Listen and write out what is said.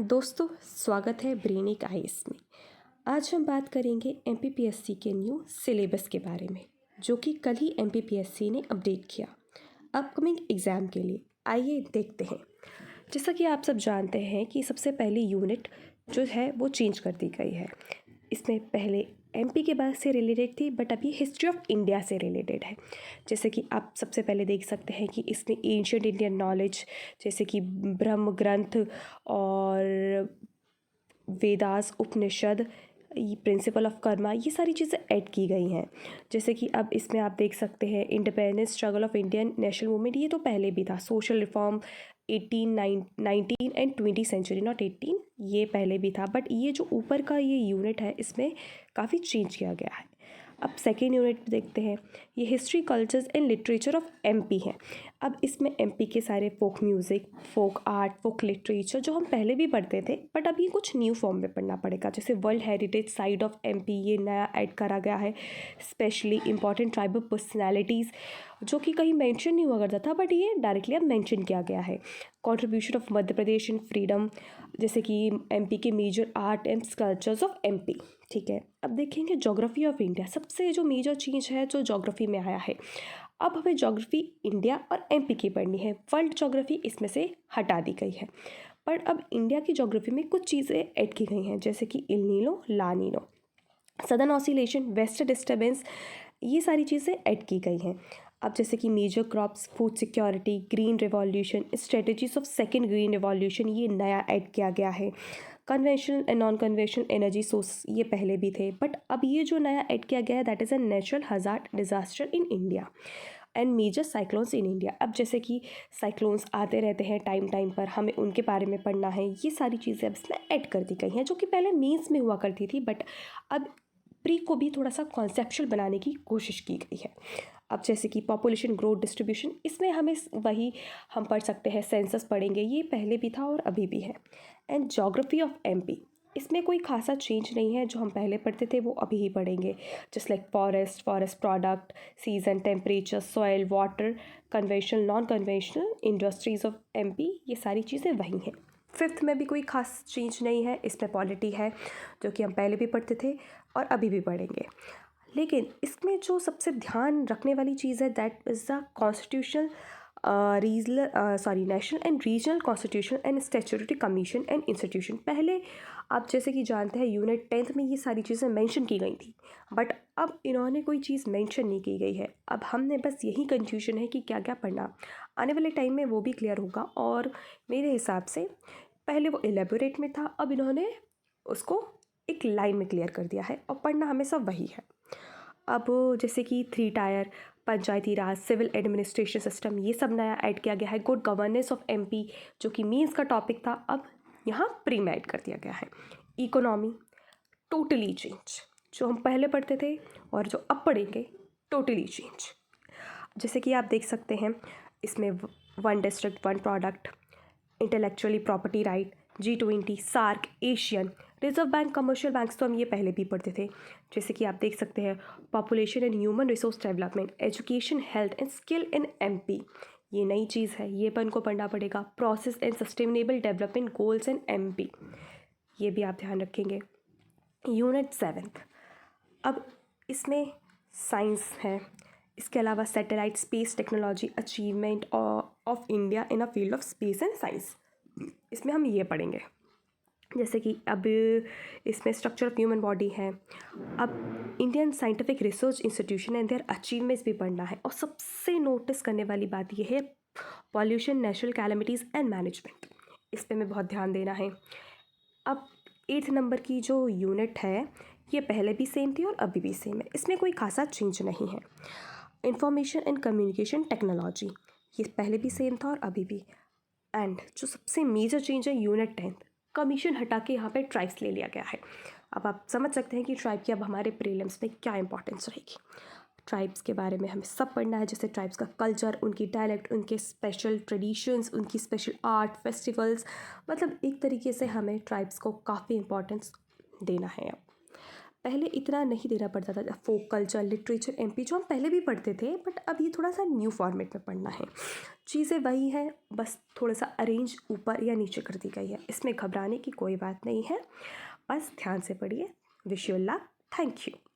दोस्तों, स्वागत है ब्रेनिक आईएएस में। आज हम बात करेंगे एमपीपीएससी के न्यू सिलेबस के बारे में, जो कि कल ही एमपीपीएससी ने अपडेट किया अपकमिंग एग्ज़ाम के लिए। आइए देखते हैं। जैसा कि आप सब जानते हैं कि सबसे पहली यूनिट जो है वो चेंज कर दी गई है। इसमें पहले एमपी के बाद से रिलेटेड थी, बट अभी हिस्ट्री ऑफ इंडिया से रिलेटेड है। जैसे कि आप सबसे पहले देख सकते हैं कि इसमें एंशियंट इंडियन नॉलेज जैसे कि ब्रह्म ग्रंथ और वेदास, उपनिषद, प्रिंसिपल ऑफ कर्मा, ये सारी चीज़ें ऐड की गई हैं। जैसे कि अब इसमें आप देख सकते हैं independence struggle of Indian national movement, ये तो पहले भी था। Social reform 19 and 20 century, not 18, ये पहले भी था, बट ये जो ऊपर का ये यूनिट है इसमें काफ़ी चेंज किया गया है। अब सेकेंड यूनिट देखते हैं, ये history, cultures and literature of MP है। अब इसमें एमपी के सारे फोक म्यूज़िक, फोक आर्ट, फोक लिटरेचर जो हम पहले भी पढ़ते थे, बट अब ये कुछ न्यू फॉर्म में पढ़ना पड़ेगा। जैसे world heritage site of MP, ये नया ऐड करा गया है। स्पेशली इंपॉर्टेंट ट्राइबल पर्सनैलिटीज़ जो कि कहीं मेंशन नहीं हुआ करता था, बट ये डायरेक्टली अब मेंशन किया गया है। Contribution of Madhya Pradesh in freedom, जैसे कि एमपी के major art and sculptures of MP. ठीक है, अब देखेंगे ज्योग्राफी ऑफ इंडिया। सबसे जो मेजर चीज़ है जो ज्योग्राफी में आया है, अब हमें ज्योग्राफी इंडिया और एमपी की पढ़नी है। वर्ल्ड ज्योग्राफी इसमें से हटा दी गई है, पर अब इंडिया की ज्योग्राफी में कुछ चीज़ें ऐड की गई हैं, जैसे कि el nino, la nino, southern oscillation, west disturbance, ये सारी चीज़ें ऐड की गई हैं। अब जैसे कि major crops, food security, green revolution, strategies of second green revolution, ये नया ऐड किया गया है। Conventional and non conventional energy source, ये पहले भी थे, बट अब ये जो नया ऐड किया गया है that is a natural hazard disaster in India and major cyclones in India. अब जैसे कि साइक्लोन्स आते रहते हैं टाइम टाइम पर, हमें उनके बारे में पढ़ना है। ये सारी चीज़ें अब इसमें ऐड कर दी गई हैं, जो कि पहले मेंस में हुआ करती थी, बट अब प्री को भी थोड़ा सा कॉन्सेप्चुअल बनाने की कोशिश की गई है। अब जैसे कि पॉपुलेशन ग्रोथ डिस्ट्रीब्यूशन, इसमें हमें वही हम पढ़ सकते हैं, सेंसस पढ़ेंगे, ये पहले भी था और अभी भी है। एंड ज्योग्राफी ऑफ एमपी, इसमें कोई खासा चेंज नहीं है, जो हम पहले पढ़ते थे वो अभी ही पढ़ेंगे। Just like forest product, season, temperature, soil, water, conventional, non conventional, industries of MP, ये सारी चीज़ें वही हैं। फिफ्थ में भी कोई खास चेंज नहीं है, इसमें पॉलिटी है जो कि हम पहले भी पढ़ते थे और अभी भी पढ़ेंगे। लेकिन इसमें जो सबसे ध्यान रखने वाली चीज़ है that is the constitutional national and regional constitution and statutory commission and institution. पहले आप जैसे कि जानते हैं यूनिट 10th में ये सारी चीज़ें मेंशन की गई थी, बट अब इन्होंने कोई चीज़ मेंशन नहीं की गई है। अब हमने बस यही कंफ्यूजन है कि क्या क्या पढ़ना, आने वाले टाइम में वो भी क्लियर होगा। और मेरे हिसाब से पहले वो एलेबोरेट में था, अब इन्होंने उसको एक लाइन में क्लियर कर दिया है और पढ़ना हमेशा वही है। अब जैसे कि 3 टायर, पंचायती राज, सिविल एडमिनिस्ट्रेशन सिस्टम, ये सब नया ऐड किया गया है। गुड गवर्नेंस ऑफ एमपी, जो कि मीन्स का टॉपिक था, अब यहाँ प्री में ऐड कर दिया गया है। इकोनॉमी टोटली चेंज, जो हम पहले पढ़ते थे और जो अब पढ़ेंगे टोटली चेंज। जैसे कि आप देख सकते हैं इसमें 1 district 1 product, intellectually property right, G20, SAARC, ASEAN, reserve bank, commercial banks तो हम ये पहले भी पढ़ते थे। जैसे कि आप देख सकते हैं population and human resource development, education, health and skill in MP, ये नई चीज़ है, ये अपन को पढ़ना पड़ेगा। Process and sustainable development goals in MP, ये भी आप ध्यान रखेंगे। यूनिट 7th, अब इसमें साइंस है, इसके अलावा satellite, space technology, achievement of India in a field of space and science, इसमें हम ये पढ़ेंगे। जैसे कि अब इसमें स्ट्रक्चर ऑफ ह्यूमन बॉडी है। अब Indian scientific research institution and their achievements भी पढ़ना है। और सबसे नोटिस करने वाली बात यह है pollution, natural calamities and management, इस पर हमें बहुत ध्यान देना है। अब 8th नंबर की जो यूनिट है ये पहले भी सेम थी और अभी भी सेम है, इसमें कोई खासा चेंज नहीं है। इंफॉर्मेशन एंड कम्युनिकेशन टेक्नोलॉजी, ये पहले भी सेम था और अभी भी। एंड जो सबसे मेजर चेंज है यूनिट 10th, कमीशन हटा के यहाँ पे ट्राइब्स ले लिया गया है। अब आप समझ सकते हैं कि ट्राइब की अब हमारे प्रीलिम्स में क्या इंपॉर्टेंस रहेगी। ट्राइब्स के बारे में हमें सब पढ़ना है, जैसे ट्राइब्स का कल्चर, उनकी डायलेक्ट, उनके स्पेशल ट्रेडिशंस, उनकी स्पेशल आर्ट, फेस्टिवल्स, मतलब एक तरीके से हमें ट्राइब्स को काफ़ी इंपॉर्टेंस देना है। अब पहले इतना नहीं देना पड़ता था। फोक कल्चर, लिटरेचर, एमपी जो हम पहले भी पढ़ते थे, बट अब ये थोड़ा सा न्यू फॉर्मेट में पढ़ना है। चीज़ें वही हैं, बस थोड़ा सा अरेंज ऊपर या नीचे कर दी गई है। इसमें घबराने की कोई बात नहीं है, बस ध्यान से पढ़िए। Wish you luck. Thank you.